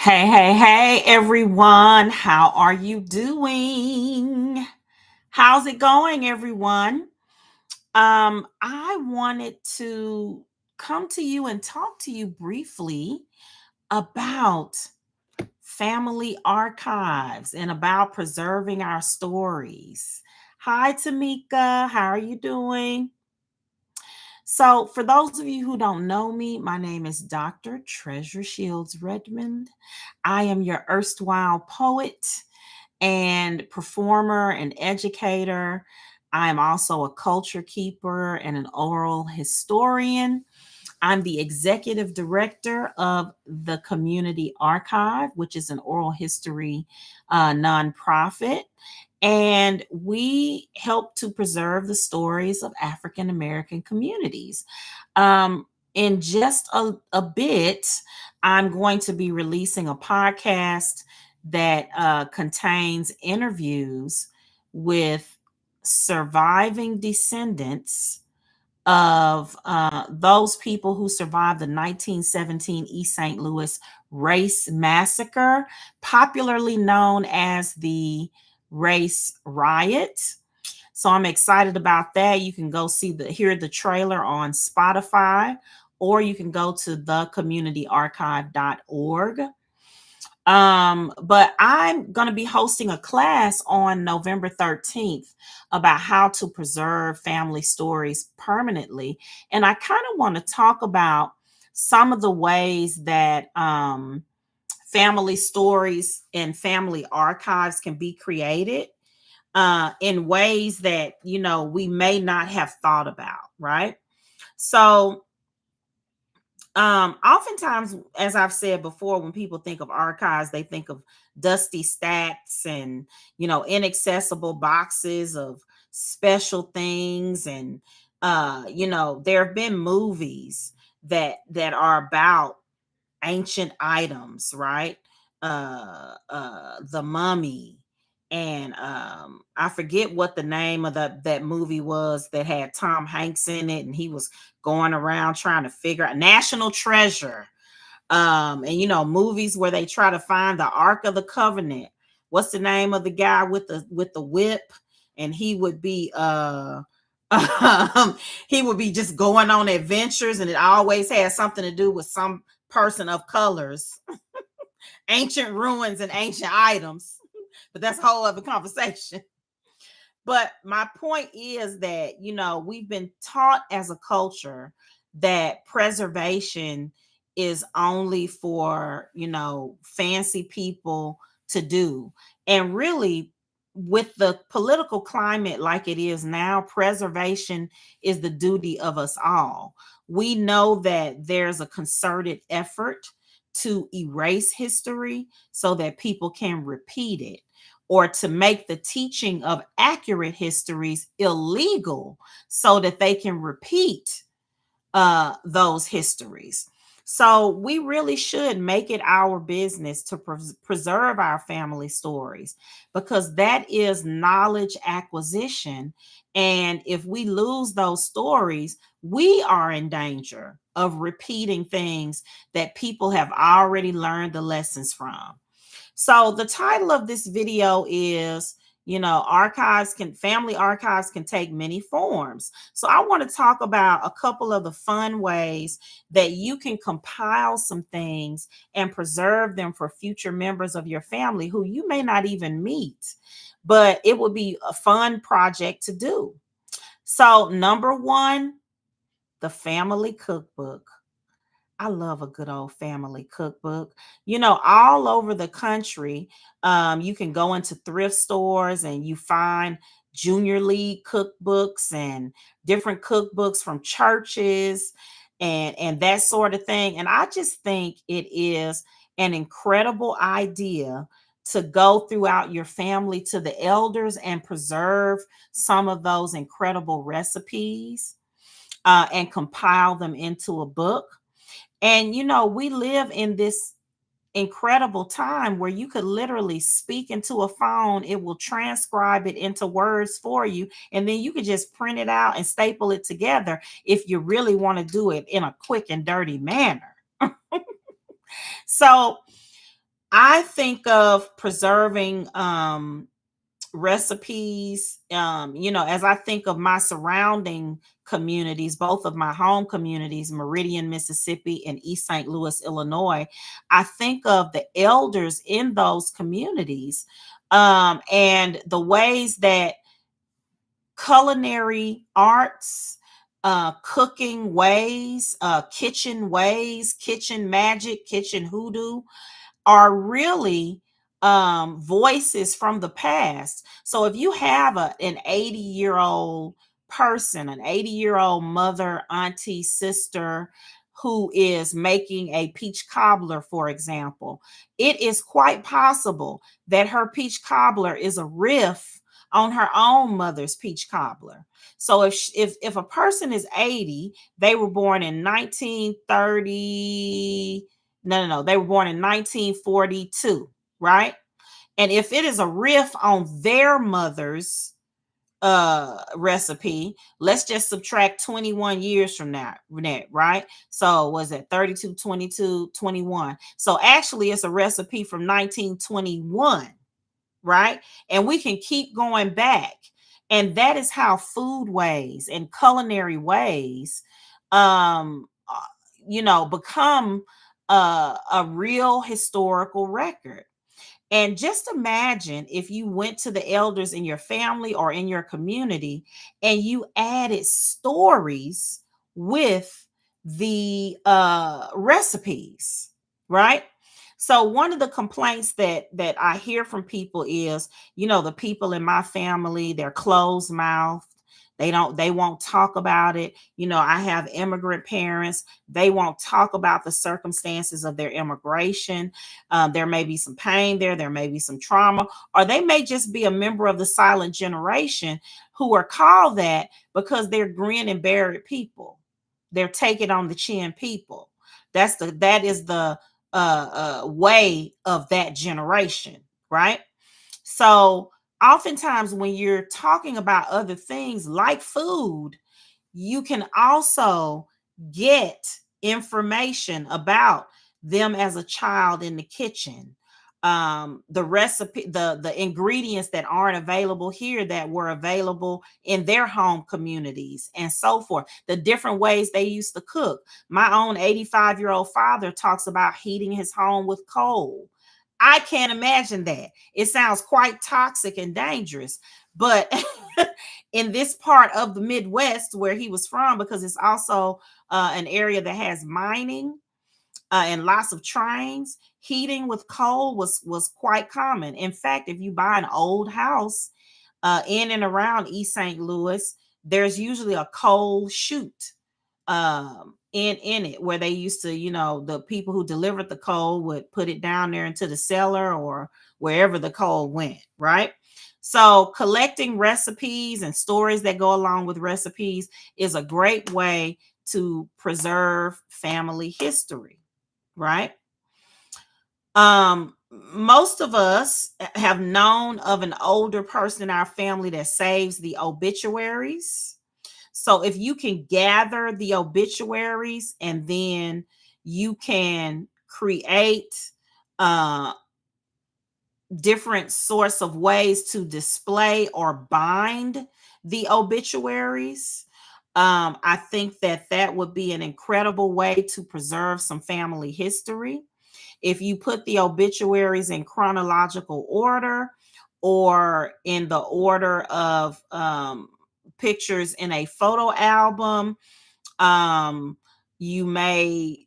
Hey, everyone. How are you doing? How's it going, everyone? I wanted to come to you and talk to you briefly about family archives and about preserving our stories. Hi, Tamika. How are you doing? So, for those of you who don't know me, my name is Dr. Treasure Shields Redmond. I am your erstwhile poet and performer and educator. I am also a culture keeper and an oral historian. I'm the executive director of the Community Archive, which is an oral history nonprofit. And we help to preserve the stories of African American communities. In just a bit, I'm going to be releasing a podcast that contains interviews with surviving descendants of those people who survived the 1917 East St. Louis race massacre, popularly known as the race riot. So I'm excited about that. You can go hear the trailer on Spotify, or you can go to thecommunityarchive.org. But I'm going to be hosting a class on November 13th about how to preserve family stories permanently. And I kind of want to talk about some of the ways that family stories and family archives can be created in ways that, we may not have thought about, right? So, oftentimes, as I've said before, when people think of archives, they think of dusty stacks and, inaccessible boxes of special things. And, there have been movies that are about ancient items, right? The Mummy, and I forget what the name of that movie was that had Tom Hanks in it, and he was going around trying to figure out National Treasure. And movies where they try to find the Ark of the Covenant. What's the name of the guy with the whip? And he would be he would be just going on adventures, and it always had something to do with some person of colors, ancient ruins and ancient items. But that's a whole other conversation. But my point is that, we've been taught as a culture that preservation is only for, fancy people to do. And really, with the political climate like it is now, preservation is the duty of us all. We know that there's a concerted effort to erase history so that people can repeat it, or to make the teaching of accurate histories illegal so that they can repeat those histories. So we really should make it our business to preserve our family stories, because that is knowledge acquisition. And if we lose those stories, we are in danger of repeating things that people have already learned the lessons from. So the title of this video is, family archives can take many forms. So I want to talk about a couple of the fun ways that you can compile some things and preserve them for future members of your family who you may not even meet, but it would be a fun project to do. So number one, the family cookbook. I love a good old family cookbook. All over the country, you can go into thrift stores and you find junior league cookbooks and different cookbooks from churches and that sort of thing. And I just think it is an incredible idea to go throughout your family to the elders and preserve some of those incredible recipes and compile them into a book. And we live in this incredible time where you could literally speak into a phone, it will transcribe it into words for you, and then you could just print it out and staple it together if you really want to do it in a quick and dirty manner. So I think of preserving recipes, as I think of my surrounding communities, both of my home communities, Meridian, Mississippi, and East St. Louis, Illinois. I think of the elders in those communities, and the ways that culinary arts, cooking ways, kitchen magic, kitchen hoodoo are really voices from the past. So if you have an 80-year-old person, an 80-year-old mother, auntie, sister who is making a peach cobbler, for example, it is quite possible that her peach cobbler is a riff on her own mother's peach cobbler. So if a person is 80, they were born in 1930. No. They were born in 1942, right? And if it is a riff on their mother's recipe, let's just subtract 21 years from that, right? So was it 32, 22, 21? So actually it's a recipe from 1921, right? And we can keep going back. And that is how food ways and culinary ways become a real historical record. And just imagine if you went to the elders in your family or in your community and you added stories with the recipes, right? So one of the complaints that I hear from people is, the people in my family, they're closed mouthed. They won't talk about it. I have immigrant parents. They won't talk about the circumstances of their immigration. There may be some pain there. There may be some trauma, or they may just be a member of the silent generation who are called that because they're grin and bear it people. They're take it on the chin people. That is the way of that generation, right? So oftentimes when you're talking about other things like food, you can also get information about them as a child in the kitchen. The recipe, the ingredients that aren't available here that were available in their home communities, and so forth. The different ways they used to cook. My own 85-year-old father talks about heating his home with coal. I can't imagine that. It sounds quite toxic and dangerous. But in this part of the Midwest where he was from, because it's also an area that has mining and lots of trains, heating with coal was quite common. In fact, if you buy an old house in and around East St. Louis, there's usually a coal chute in it, where they used to, the people who delivered the coal would put it down there into the cellar or wherever the coal went, right? So collecting recipes and stories that go along with recipes is a great way to preserve family history, right? Most of us have known of an older person in our family that saves the obituaries. So if you can gather the obituaries and then you can create uh, different sorts of ways to display or bind the obituaries, I think that would be an incredible way to preserve some family history. If you put the obituaries in chronological order or in the order of pictures in a photo album, um, you may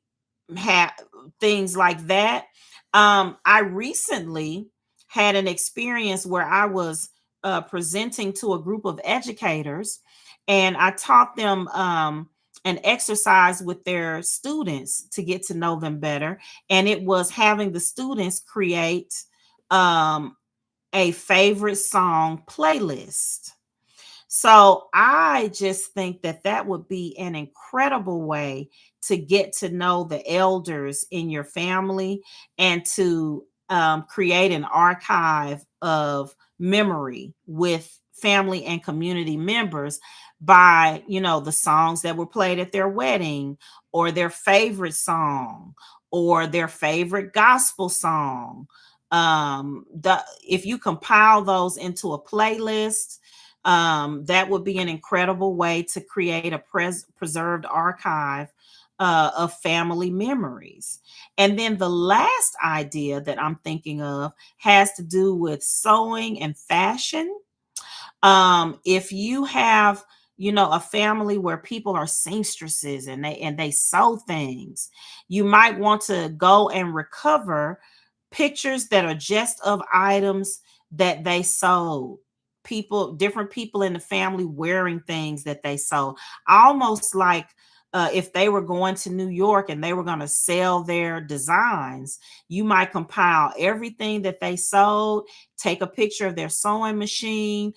have things like that. I recently had an experience where I was presenting to a group of educators, and I taught them an exercise with their students to get to know them better. And it was having the students create um, a favorite song playlist. So I just think that would be an incredible way to get to know the elders in your family and to create an archive of memory with family and community members by, the songs that were played at their wedding, or their favorite song, or their favorite gospel song. If you compile those into a playlist, that would be an incredible way to create a preserved archive of family memories. And then the last idea that I'm thinking of has to do with sewing and fashion. If you have, a family where people are seamstresses and they sew things, you might want to go and recover pictures that are just of items that they sold. Different people in the family wearing things that they sold, almost like if they were going to New York and they were going to sell their designs, you might compile everything that they sold, take a picture of their sewing machine,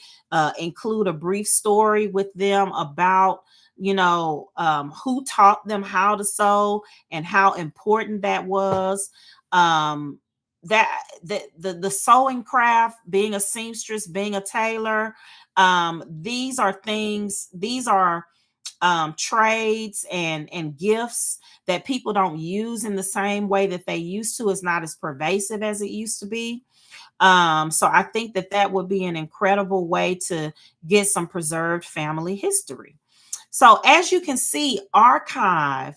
include a brief story with them about, who taught them how to sew and how important that was. That the sewing craft, being a seamstress, being a tailor, these are trades and gifts that people don't use in the same way that they used to. It's not as pervasive as it used to be. So I think that would be an incredible way to get some preserved family history. So as you can see, archive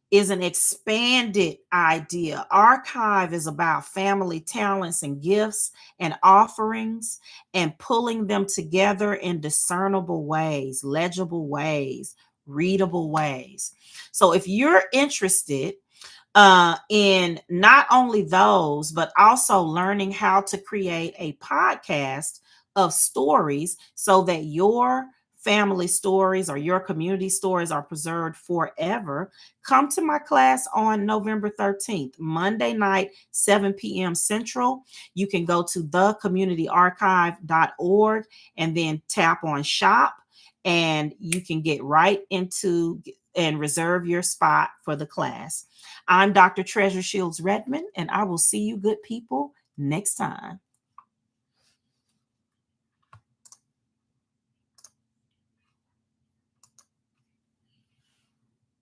is an expanded idea. Archive is about family talents and gifts and offerings, and pulling them together in discernible ways, legible ways, readable ways. So if you're interested in not only those, but also learning how to create a podcast of stories so that your family stories or your community stories are preserved forever, come to my class on November 13th, Monday night, 7 p.m. Central. You can go to thecommunityarchive.org and then tap on shop, and you can get right into and reserve your spot for the class. I'm Dr. Treasure Shields Redmond, and I will see you good people next time.